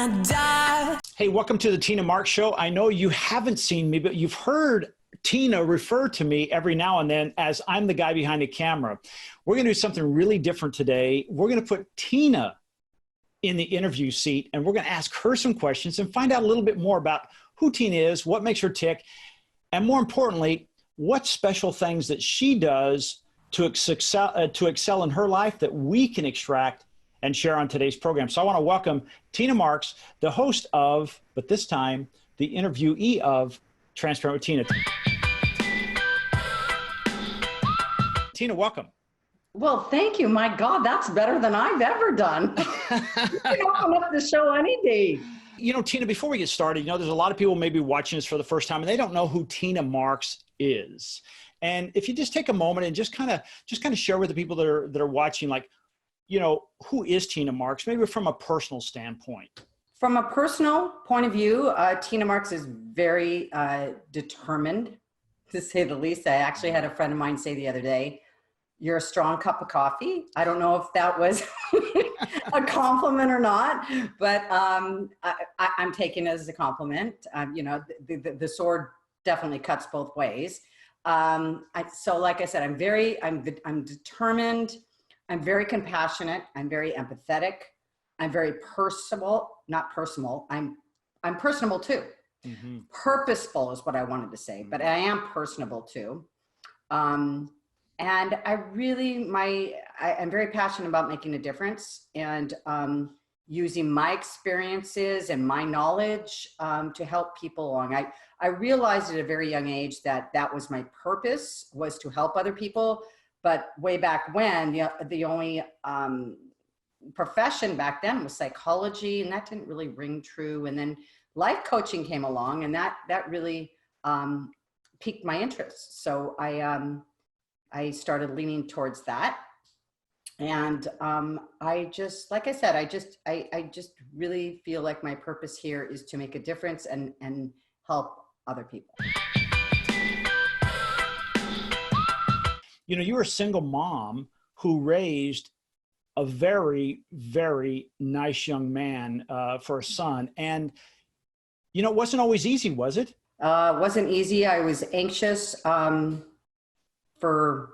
gonna die. Hey, welcome to the Tina Marx Show. I know you haven't seen me, but you've heard Tina refer to me every now and then as I'm the guy behind the camera. We're going to do something really different today. We're going to put Tina in the interview seat, and we're going to ask her some questions and find out a little bit more about who Tina is, what makes her tick, and more importantly, what special things that she does to excel in her life that we can extract and share on today's program. So I want to welcome Tina Marx, the host of, but this time, the interviewee of Transparent with Tina. Tina, welcome. Well, thank you. My God, that's better than I've ever done. You can open up the show any day. You know, Tina, before we get started, you know, there's a lot of people maybe watching this for the first time and they don't know who Tina Marx is. And if you just take a moment and just kind of share with the people that are watching, like, you know, who is Tina Marx, maybe from a personal standpoint? From a personal point of view, Tina Marx is very determined, to say the least. I actually had a friend of mine say the other day, "You're a strong cup of coffee." I don't know if that was a compliment or not, but I'm taking it as a compliment. You know, the sword definitely cuts both ways. So like I said, I'm determined. I'm very compassionate. I'm very empathetic. I'm very personable, not personal. I'm personable too. Mm-hmm. Purposeful is what I wanted to say, but I am personable too. And I'm very passionate about making a difference and using my experiences and my knowledge to help people along. I realized at a very young age that was my purpose, was to help other people. But way back when, the only profession back then was psychology, and that didn't really ring true. And then life coaching came along, and that really piqued my interest. So I started leaning towards that. And I just, like I said, I just really feel like my purpose here is to make a difference and help other people. You know, you're a single mom who raised a very, very nice young man for a son. And, you know, it wasn't always easy, was it? It wasn't easy. I was anxious for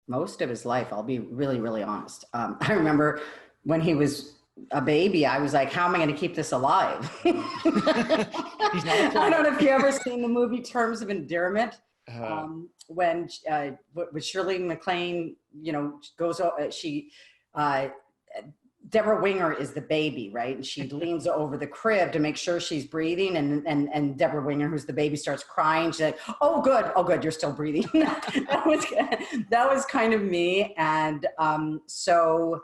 most of his life. I'll be really, really honest. I remember when he was a baby, I was like, how am I going to keep this alive? I don't know if you ever seen the movie Terms of Endearment. When with Shirley MacLaine, you know, goes, Deborah Winger is the baby, right? And she leans over the crib to make sure she's breathing. And Deborah Winger, who's the baby, starts crying. She's like, oh, good, you're still breathing. that was kind of me. And so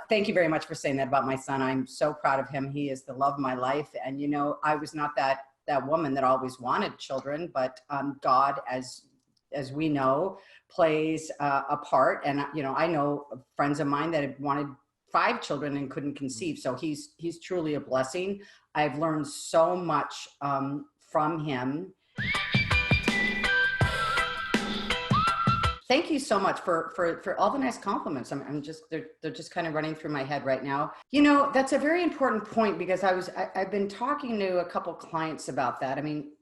thank you very much for saying that about my son. I'm so proud of him. He is the love of my life. And, you know, I was not that woman that always wanted children, but God, as we know, plays a part. And, you know, I know friends of mine that have wanted 5 children and couldn't conceive. So he's truly a blessing. I've learned so much from him. Thank you so much for all the nice compliments. They're just kind of running through my head right now. You know, that's a very important point because I've been talking to a couple clients about that. I mean,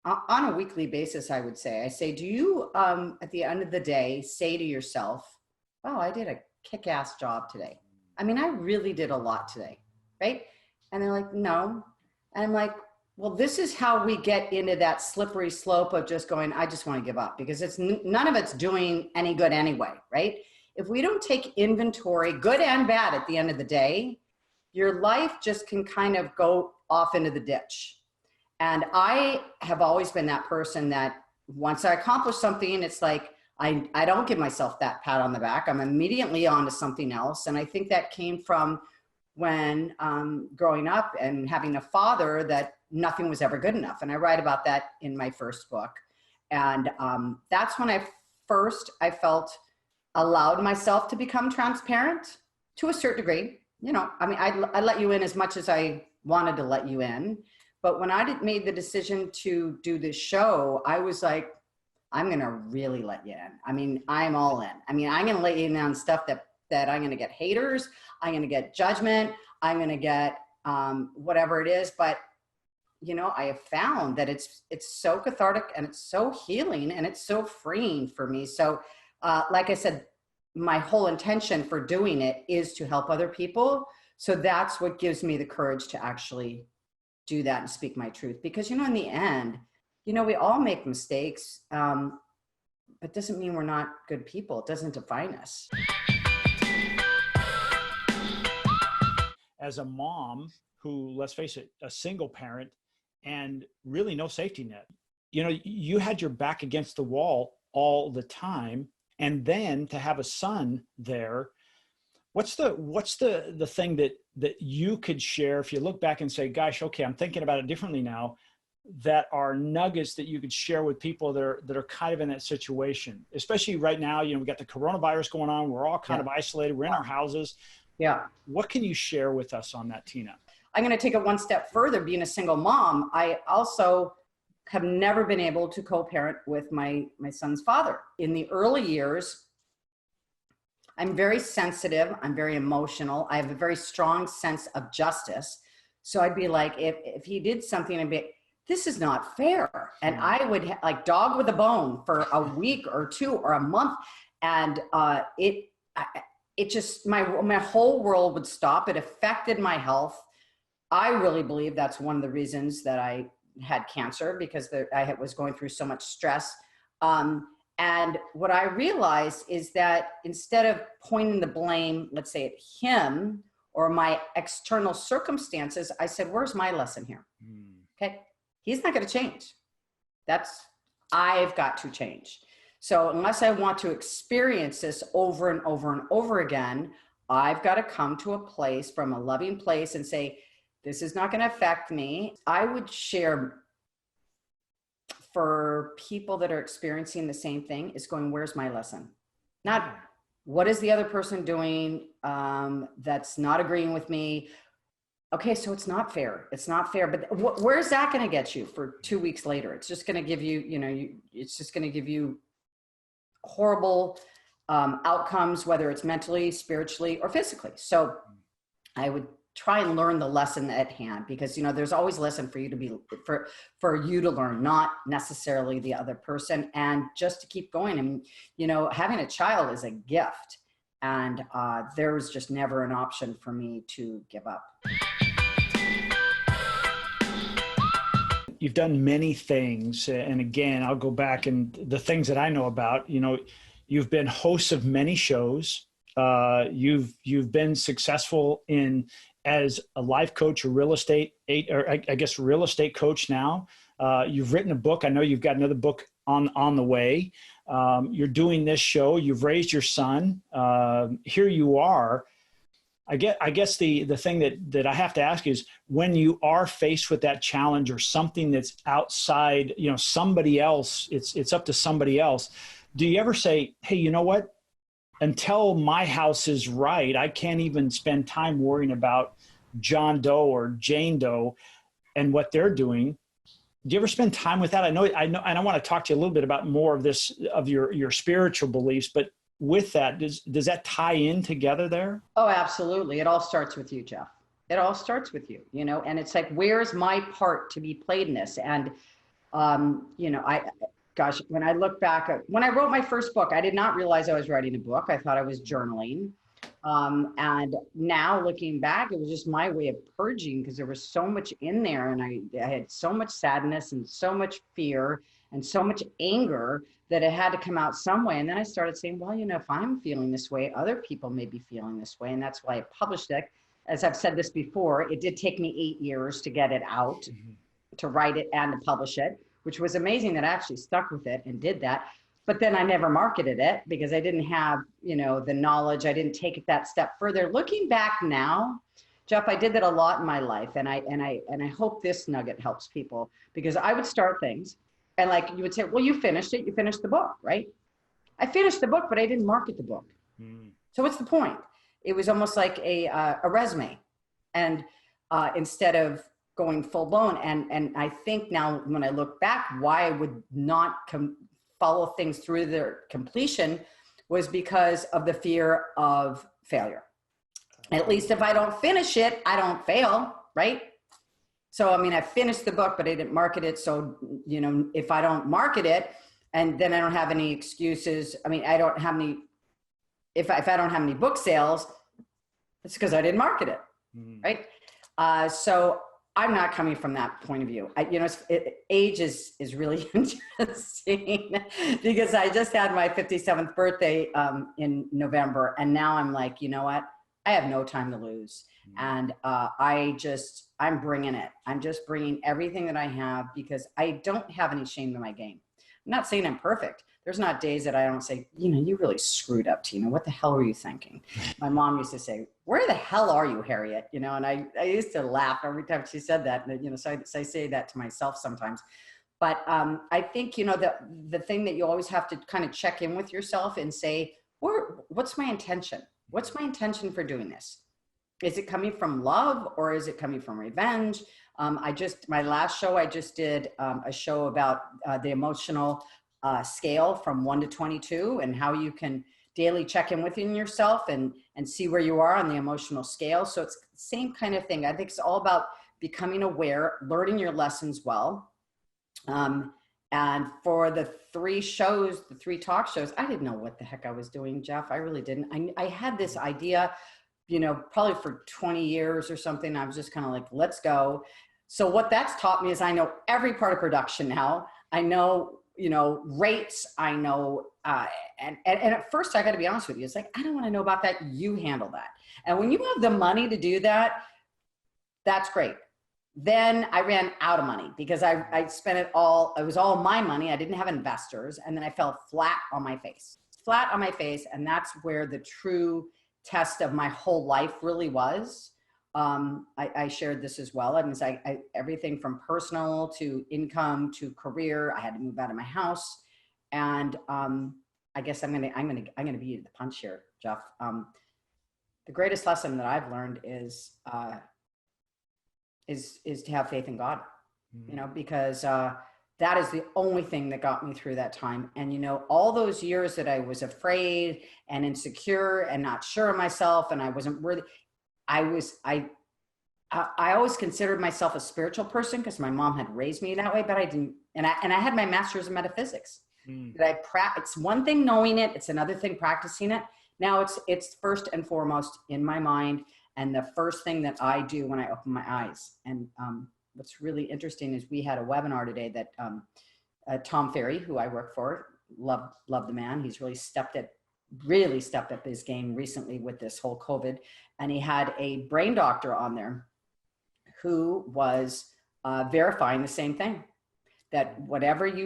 on a weekly basis, I would say, do you, at the end of the day, say to yourself, oh, I did a kick-ass job today. I mean, I really did a lot today, right? And they're like, no. And I'm like, well, this is how we get into that slippery slope of just going, I just want to give up, because it's none of it's doing any good anyway, right? If we don't take inventory, good and bad, at the end of the day, your life just can kind of go off into the ditch. And I have always been that person that once I accomplish something, it's like, I don't give myself that pat on the back. I'm immediately on to something else. And I think that came from when growing up and having a father that nothing was ever good enough. And I write about that in my first book. And that's when I felt allowed myself to become transparent to a certain degree. You know, I mean, I let you in as much as I wanted to let you in. But when I made the decision to do this show, I was like, I'm going to really let you in. I mean, I'm all in. I mean, I'm going to let you in on stuff that I'm going to get haters. I'm going to get judgment. I'm going to get whatever it is. But, you know, I have found that it's so cathartic and it's so healing and it's so freeing for me. So, like I said, my whole intention for doing it is to help other people. So that's what gives me the courage to actually do that and speak my truth. Because, you know, in the end, you know, we all make mistakes, but doesn't mean we're not good people. It doesn't define us. As a mom who, let's face it, a single parent and really no safety net, you know, you had your back against the wall all the time. And then to have a son there, what's the thing that you could share if you look back and say, gosh, okay, I'm thinking about it differently now, that are nuggets that you could share with people that are kind of in that situation, especially right now? You know, we got the coronavirus going on. We're all kind of isolated. We're in our houses. Yeah. What can you share with us on that, Tina? I'm going to take it one step further. Being a single mom, I also have never been able to co-parent with my son's father. In the early years, I'm very sensitive. I'm very emotional. I have a very strong sense of justice. So I'd be like, if he did something, I'd be, this is not fair. And I would like dog with a bone for a week or two or a month. And it just, my whole world would stop. It affected my health. I really believe that's one of the reasons that I had cancer, because I was going through so much stress. And what I realized is that instead of pointing the blame, let's say at him or my external circumstances, I said, where's my lesson here? Okay. He's not going to change. I've got to change. So unless I want to experience this over and over and over again, I've got to come to a place from a loving place and say, this is not going to affect me. I would share for people that are experiencing the same thing is going, where's my lesson? Not what is the other person doing that's not agreeing with me? Okay, so it's not fair. It's not fair. But where's that going to get you for 2 weeks later? It's just going to give you, it's just going to give you horrible outcomes, whether it's mentally, spiritually, or physically. So I would try and learn the lesson at hand, because, there's always a lesson for you to learn, not necessarily the other person, and just to keep going. And, having a child is a gift. And there was just never an option for me to give up. You've done many things. And again, I'll go back and the things that I know about, you've been host of many shows. You've been successful as a life coach, or real estate coach now. You've written a book. I know you've got another book on the way. You're doing this show. You've raised your son. Here you are. I guess the thing that I have to ask is, when you are faced with that challenge or something that's outside, somebody else, it's up to somebody else. Do you ever say, hey, you know what? Until my house is right, I can't even spend time worrying about John Doe or Jane Doe and what they're doing. Do you ever spend time with that? I know, and I want to talk to you a little bit about more of this, of your spiritual beliefs, but with that, does that tie in together there? Oh, absolutely. It all starts with you, Jeff. It all starts with you, and it's like, where's my part to be played in this? And, gosh, when I look back when I wrote my first book, I did not realize I was writing a book. I thought I was journaling. And now looking back, it was just my way of purging, because there was so much in there, and I had so much sadness and so much fear and so much anger that it had to come out some way. And then I started saying, well, if I'm feeling this way, other people may be feeling this way. And that's why I published it. As I've said this before, it did take me 8 years to get it out, to write it and to publish it, which was amazing that I actually stuck with it and did that. But then I never marketed it because I didn't have, the knowledge. I didn't take it that step further. Looking back now, Jeff, I did that a lot in my life. And I hope this nugget helps people, because I would start things and like you would say, well, you finished it. You finished the book, right? I finished the book, but I didn't market the book. So what's the point? It was almost like a resume. And instead of going full blown. And I think now when I look back, why I would not follow things through their completion was because of the fear of failure. At least if I don't finish it, I don't fail, right? So, I mean, I finished the book, but I didn't market it. So, you know, if I don't market it, and then I don't have any excuses. I mean, I don't have any, if I don't have any book sales, it's because I didn't market it, right? So I'm not coming from that point of view. Age is really interesting because I just had my 57th birthday in November. And now I'm like, you know what? I have no time to lose. And I'm bringing it. I'm just bringing everything that I have because I don't have any shame in my game. I'm not saying I'm perfect. There's not days that I don't say, you know, you really screwed up, Tina. What the hell were you thinking? My mom used to say, where the hell are you, Harriet? You know, and I used to laugh every time she said that. And, you know, so I say that to myself sometimes. But I think, you know, the thing that you always have to kind of check in with yourself and say, what's my intention? What's my intention for doing this? Is it coming from love or is it coming from revenge? My last show, I just did a show about the emotional scale from 1 to 22 and how you can daily check in within yourself and see where you are on the emotional scale. So it's the same kind of thing. I think it's all about becoming aware, learning your lessons well. And for the 3 shows, the 3 talk shows, I didn't know what the heck I was doing, Jeff. I really didn't. I had this idea, you know, probably for 20 years or something. I was just kind of like, let's go. So what that's taught me is I know every part of production now. I know, you know, rates, I know, and at first I got to be honest with you. It's like, I don't want to know about that. You handle that. And when you have the money to do that, that's great. Then I ran out of money because I spent it all. It was all my money. I didn't have investors. And then I fell flat on my face. And that's where the true test of my whole life really was. I shared this as well. I mean, everything from personal to income to career. I had to move out of my house, and I guess I'm gonna beat the punch here, Jeff. The greatest lesson that I've learned is to have faith in God. You know, because that is the only thing that got me through that time. And you know, all those years that I was afraid and insecure and not sure of myself, and I wasn't worthy. I always considered myself a spiritual person because my mom had raised me that way, but I didn't. And I had my master's in metaphysics. It's one thing knowing it. It's another thing practicing it. Now it's first and foremost in my mind. And the first thing that I do when I open my eyes. And what's really interesting is we had a webinar today that Tom Ferry, who I work for, love the man. He's really stepped up his game recently with this whole COVID. And he had a brain doctor on there who was verifying the same thing, that when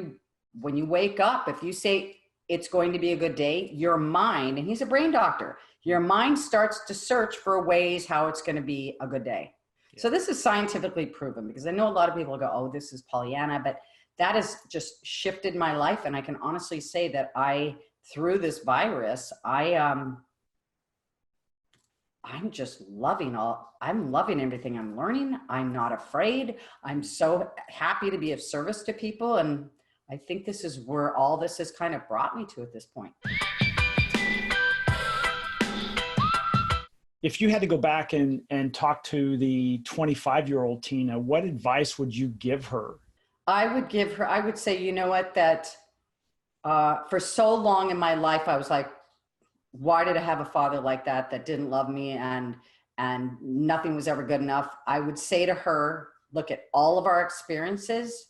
you wake up, if you say it's going to be a good day, your mind, and he's a brain doctor, your mind starts to search for ways how it's going to be a good day. Yeah. So this is scientifically proven, because I know a lot of people go, oh, this is Pollyanna, but that has just shifted my life. And I can honestly say that through this virus, I'm just loving everything I'm learning. I'm not afraid. I'm so happy to be of service to people. And I think this is where all this has kind of brought me to at this point. If you had to go back and talk to the 25-year-old Tina, what advice would you give her? I would say, you know what, that for so long in my life, I was like, why did I have a father like that didn't love me and nothing was ever good enough? I would say to her, look, at all of our experiences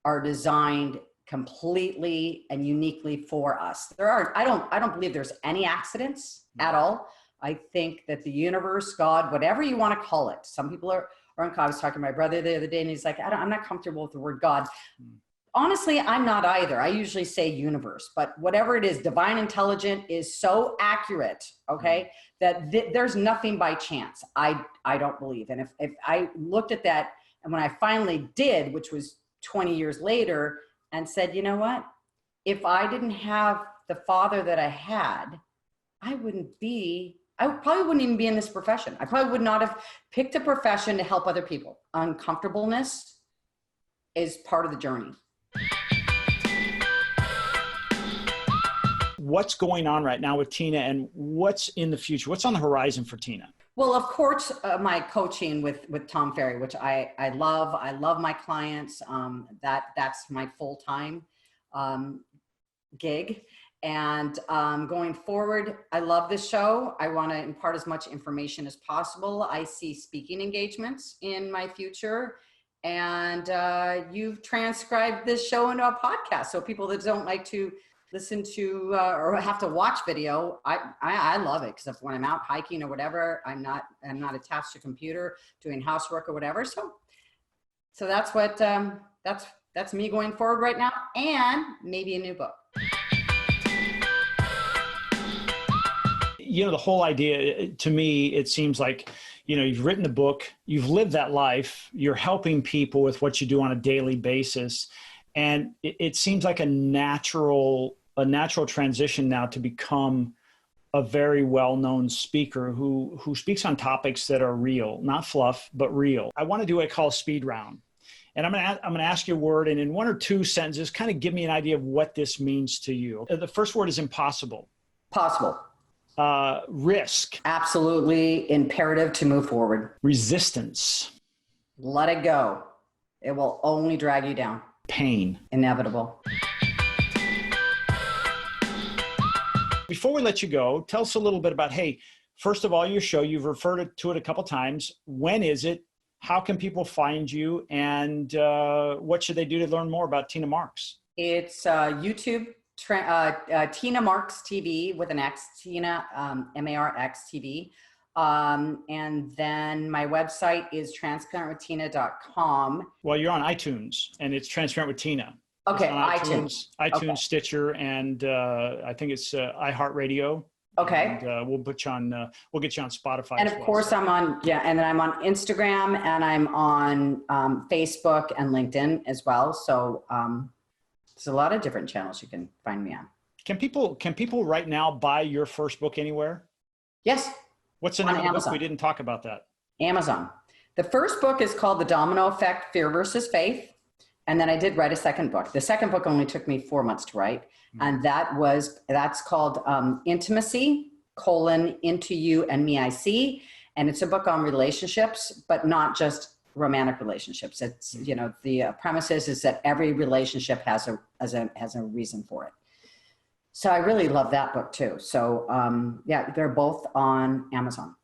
are designed completely and uniquely for us. I don't believe there's any accidents at all. I think that the universe, God, whatever you want to call it, some people are uncomfortable. I was talking to my brother the other day and he's like, I'm not comfortable with the word God. Honestly, I'm not either. I usually say universe, but whatever it is, divine intelligent is so accurate, okay, that there's nothing by chance. I don't believe. And if I looked at that, and when I finally did, which was 20 years later, and said, you know what, if I didn't have the father that I had, I probably wouldn't even be in this profession. I probably would not have picked a profession to help other people. Uncomfortableness is part of the journey. What's going on right now with Tina, and what's in the future? What's on the horizon for Tina? Well, of course, my coaching with Tom Ferry, which I love. I love my clients. That's my full-time gig. And going forward, I love this show. I want to impart as much information as possible. I see speaking engagements in my future. And you've transcribed this show into a podcast. So people that don't like to listen to or have to watch video, I love it, because when I'm out hiking or whatever, I'm not attached to a computer doing housework or whatever. So that's what that's me going forward right now, and maybe a new book. You know, the whole idea, to me, it seems like, you know, you've written the book, you've lived that life, you're helping people with what you do on a daily basis. And it seems like a natural transition now to become a very well-known speaker who speaks on topics that are real, not fluff, but real. I want to do what I call a speed round. And I'm going to ask you a word, and in 1 or 2 sentences, kind of give me an idea of what this means to you. The first word is impossible. Possible. Risk. Absolutely imperative to move forward. Resistance. Let it go. It will only drag you down. Pain. Inevitable. Before we let you go, tell us a little bit about, hey, first of all, your show, you've referred to it a couple times. When is it? How can people find you? And what should they do to learn more about Tina Marx? It's YouTube, Tina Marx TV with an X, Tina, M-A-R-X TV. And then my website is transparentwithtina.com. Well, you're on iTunes, and it's Transparent with Tina. Okay, iTunes, okay. Stitcher, and I think it's iHeartRadio. Okay. And we'll put you on. We'll get you on Spotify. And of course, I'm on. Yeah, and then I'm on Instagram, and I'm on Facebook and LinkedIn as well. So there's a lot of different channels you can find me on. Can people right now buy your first book anywhere? Yes. What's the name of the book? We didn't talk about that. Amazon. The first book is called The Domino Effect: Fear versus Faith. And then I did write a second book. The second book only took me 4 months to write. And that's called Intimacy, Into You and Me I See. And it's a book on relationships, but not just romantic relationships. It's, you know, the premise is that every relationship has a reason for it. So I really love that book too. So yeah, they're both on Amazon.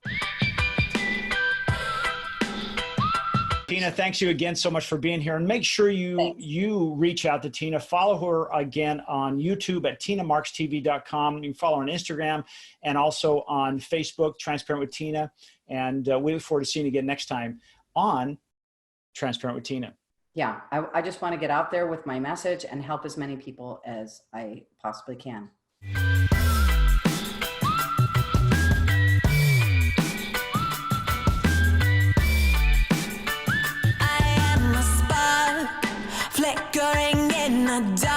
Tina, thanks you again so much for being here. And make sure you reach out to Tina. Follow her again on YouTube at tinamarxtv.com. You can follow her on Instagram and also on Facebook, Transparent with Tina. And we look forward to seeing you again next time on Transparent with Tina. Yeah, I just want to get out there with my message and help as many people as I possibly can. Flickering in the dark.